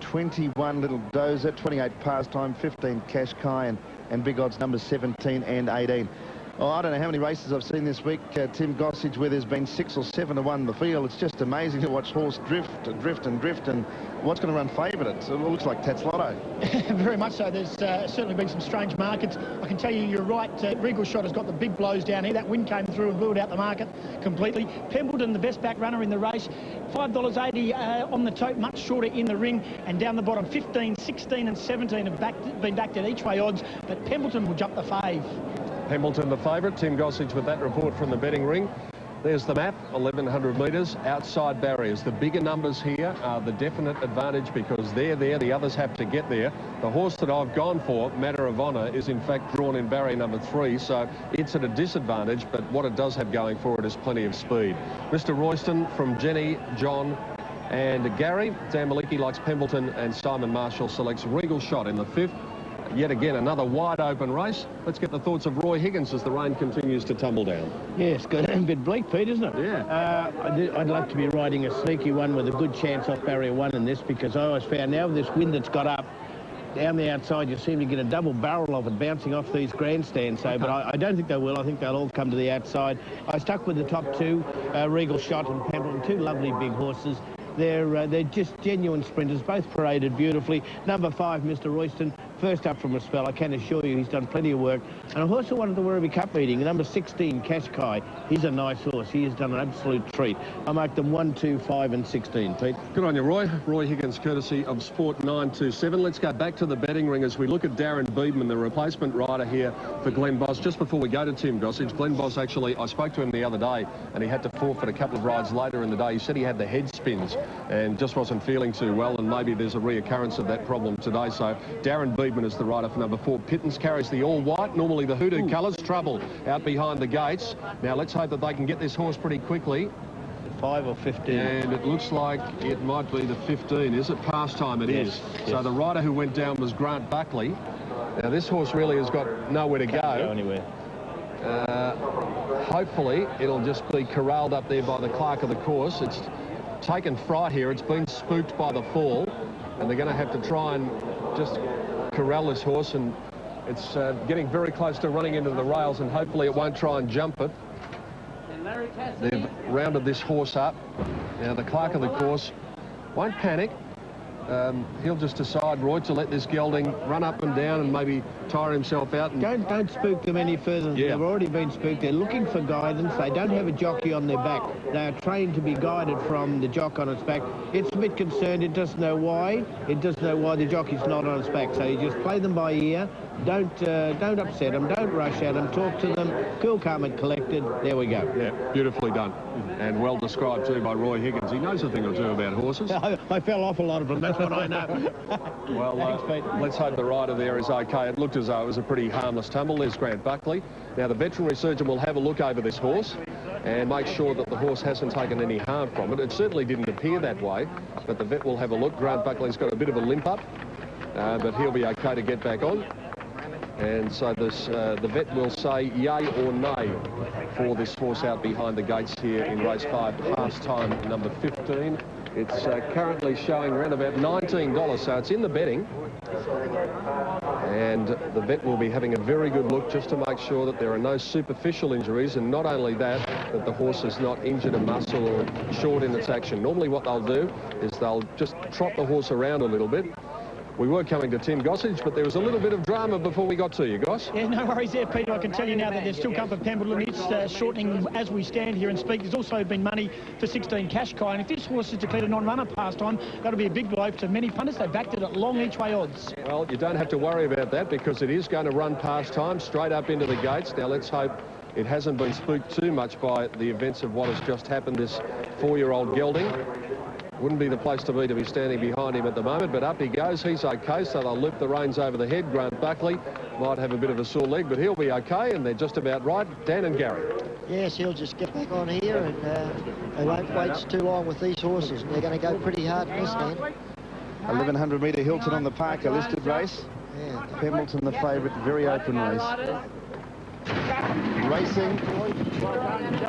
21 Little Dozer, 28 Pastime, 15 𝐏𝐸𝐥𝐿, and big odds numbers 17 and 18. Oh, I don't know how many races I've seen this week, 𝐇𝐢𝐥𝐭𝐨𝐧, where there's been 6 or 7 to 1 in the field. It's just amazing to watch horse drift, and what's going to run favourite? It looks like Tats Lotto. Very much so. There's certainly been some strange markets. I can tell you, you're right. Regal Shot has got the big blows down here. That wind came through and blew it out the market completely. Pembleton, the best back runner in the race, $5.80 on the tote, much shorter in the ring, and down the bottom, 15, 16 and 17 have been backed at each way odds, but Pembleton will jump the fave. Pembleton the favourite. 𝐇𝐢𝐥𝐭𝐨𝐧 with that report from the betting ring. There's the map, 1,100 metres, outside barriers. The bigger numbers here are the definite advantage because they're there, the others have to get there. The horse that I've gone for, Matter of Honour, is in fact drawn in barrier number 3, so it's at a disadvantage, but what it does have going for it is plenty of speed. Mr. Royston from Jenny, John and Gary. Dan Maliki likes Pembleton, and Simon Marshall selects Regal Shot in the 5th. Yet again, another wide open race. Let's get the thoughts of Roy Higgins as the rain continues to tumble down. Yes, good. A bit bleak, Pete, isn't it? Yeah. I'd love to be riding a sneaky one with a good chance off barrier 1 in this, because I always found now with this wind that's got up down the outside, you seem to get a double barrel of it bouncing off these grandstands. So, but I don't think they will. I think they'll all come to the outside. I stuck with the top 2, Regal Shot and Pembleton, 2 lovely big horses. They're just genuine sprinters, both paraded beautifully. Number 5, Mr. Royston, first up from a spell. I can assure you he's done plenty of work. And a horse who won at the Werribee Cup meeting, number 16, 𝐾ashkai. He's a nice horse. He has done an absolute treat. I marked them 1, 2, 5 and 16, Pete. Good on you, Roy. Roy Higgins, courtesy of Sport 927. Let's go back to the betting ring as we look at Darren Beedman, the replacement rider here for Glenn Boss. Just before we go to 𝐇𝐢𝐥𝐭𝐨𝐧, Glenn Boss actually, I spoke to him the other day and he had to forfeit a couple of rides later in the day. He said he had the head spins and just wasn't feeling too well, and maybe there's a reoccurrence of that problem today. So Darren Beedman is the rider for number 4. Pittance carries the all-white, normally the hoodoo colours. Trouble out behind the gates. Now let's hope that they can get this horse pretty quickly. 5 or 15. And it looks like it might be the 15. Is it? Pastime it is. Yes. So the rider who went down was Grant Buckley. Now this horse really has got nowhere to Can't go anywhere. Hopefully it'll just be corralled up there by the clerk of the course. It's taken fright here. It's been spooked by the fall, and they're going to have to try and just corral this horse, and it's getting very close to running into the rails, and hopefully it won't try and jump it. They've rounded this horse up. Now the clerk of the course won't panic. He'll just decide, Roy, to let this gelding run up and down and maybe tire himself out. And don't spook them any further. Yeah. They've already been spooked. They're looking for guidance. They don't have a jockey on their back. They are trained to be guided from the jock on its back. It's a bit concerned. It doesn't know why. It doesn't know why the jockey's not on its back. So you just play them by ear. Don't upset them. Don't rush at them. Talk to them. Cool, calm and collected. There we go. yeah, beautifully done. And well described too by Roy Higgins. He knows a thing or two about horses. I fell off a lot of them. That's what I know. Well, Thanks, Pete. let's hope the rider there is okay. It looked as though it was a pretty harmless tumble. There's Grant Buckley. Now the veterinary surgeon will have a look over this horse and make sure that the horse hasn't taken any harm from it. It certainly didn't appear that way, but the vet will have a look. Grant Buckley's got a bit of a limp up, but he'll be okay to get back on. And so the vet will say yay or nay for this horse out behind the gates here in race 5, Pastime number 15. It's currently showing around about $19, so it's in the betting. And the vet will be having a very good look just to make sure that there are no superficial injuries, and not only that, that the horse is not injured a muscle or short in its action. Normally what they'll do is they'll just trot the horse around a little bit. We were coming to 𝐇𝐢𝐥𝐭𝐨𝐧, but there was a little bit of drama before we got to you, Goss. Yeah, no worries there, Peter. I can tell you now that there's still come for Pembleton. It's shortening as we stand here and speak. There's also been money for 16 𝐾ashkai, and if this horse is declared a non-runner Pastime, that'll be a big blow to many punters. They backed it at long each way odds. Well, you don't have to worry about that because it is going to run Pastime straight up into the gates. Now let's hope it hasn't been spooked too much by the events of what has just happened, this 4-year-old gelding. Wouldn't be the place to be standing behind him at the moment, but up he goes. He's okay, so they'll loop the reins over the head. Grant Buckley might have a bit of a sore leg, but he'll be okay, and they're just about right. Dan and Gary. Yes, he'll just get back on here, and they won't wait too long with these horses. They're going to go pretty hard in this game. 1100 metre Hilton on the Parker listed race. Yeah. Pembleton the favourite, very open race. Racing,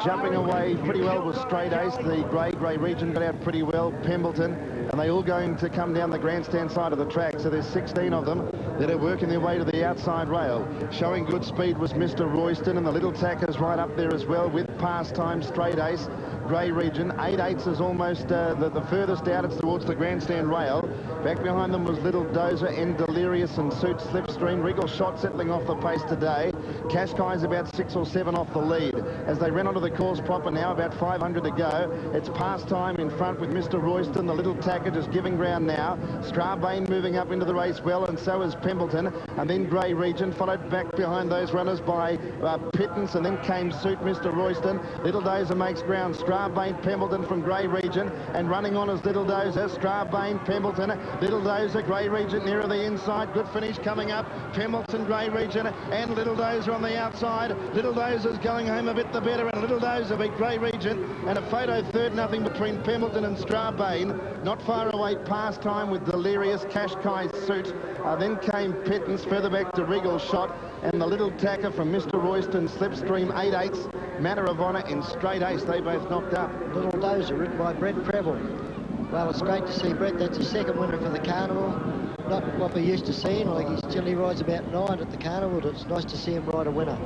jumping away pretty well with Straight Ace. The grey region got out pretty well. Pembleton, and and they all going to come down the grandstand side of the track. So there's 16 of them that are working their way to the outside rail. Showing good speed was Mr. Royston, and the Little Tacker's right up there as well with Pastime, Straight Ace, Grey Region. 8/8 is almost the furthest out. It's towards the grandstand rail. Back behind them was Little Dozer and Delirious and Suit Slipstream. Wriggle Shot settling off the pace today. 𝐏𝐸𝐥𝐿 about 6 or 7 off the lead. As they ran onto the course proper now, about 500 to go. It's Pastime in front with Mr. Royston. The Little Tacker just giving ground now. Strabane moving up into the race well, and so is Pembleton. And then Grey Region, followed back behind those runners by Pittance, and then came Suit Mr. Royston. Little Dozer makes ground. Strabane, Pembleton from Grey Region, and running on is Little Dozer. Strabane, Pembleton, Little Dozer, Grey Region nearer the inside. Good finish coming up. Pembleton, Grey Region, and Little Dozer on the outside. Little Dozer's going home a bit the better, and Little Dozer beat Grey Region, and a photo 3rd-0 between Pembleton and Strabane. Not far away, Pastime with Delirious, 𝐏𝐸𝐿 Suit. Then came Pittance, further back to Wriggle Shot, and the Little Tacker from Mr. Royston, Slipstream, 8/8, Manner of Honour and Straight Ace. They both knocked up. Little Dozer, ridden by Brett Preble. Well, it's great to see Brett. That's his 2nd winner for the Carnival. Not what we're used to seeing. Like, he generally rides about 9 at the Carnival. It's nice to see him ride a winner.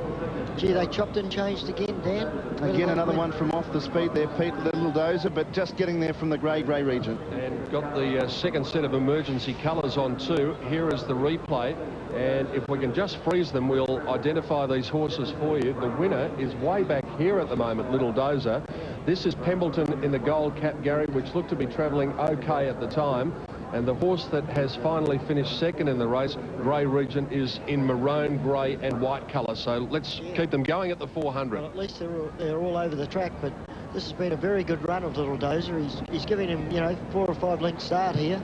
Gee, they chopped and changed again, Dan. Again, another one from off the speed there, Pete. Little Dozer, but just getting there from the Grey Region. And got the second set of emergency colours on too. Here is the replay, and if we can just freeze them, we'll identify these horses for you. The winner is way back here at the moment, Little Dozer. This is Pembleton in the gold cap, Gary, which looked to be travelling okay at the time. And the horse that has finally finished 2nd in the race, Grey Region, is in maroon, grey and white colour. So let's keep them going at the 400. Well, at least they're all over the track, but this has been a very good run of Little Dozer. He's giving him, you know, 4 or 5 length start here.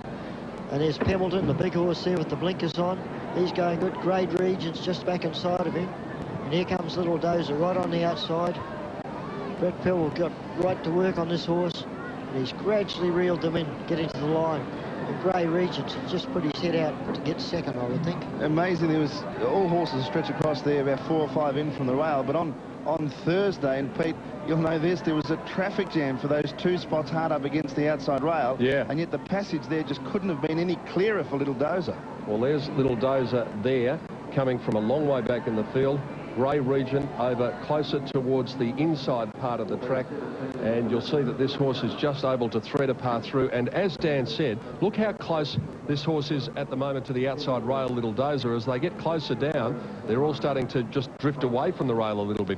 And there's Pembleton, the big horse there with the blinkers on. He's going good. Grey Region's just back inside of him. And here comes Little Dozer right on the outside. Brett Preble got right to work on this horse, and he's gradually reeled them in, getting to the line. And Grey Region's just put his head out to get 2nd, I would think. Amazing. There was all horses stretch across there, about 4 or 5 in from the rail. But on Thursday, and Pete, you'll know this, there was a traffic jam for those 2 spots hard up against the outside rail. Yeah. And yet the passage there just couldn't have been any clearer for Little Dozer. Well, there's Little Dozer there, coming from a long way back in the field. Grey Region over closer towards the inside part of the track, and you'll see that this horse is just able to thread a path through. And as Dan said, look how close this horse is at the moment to the outside rail, Little Dozer. As they get closer down, they're all starting to just drift away from the rail a little bit.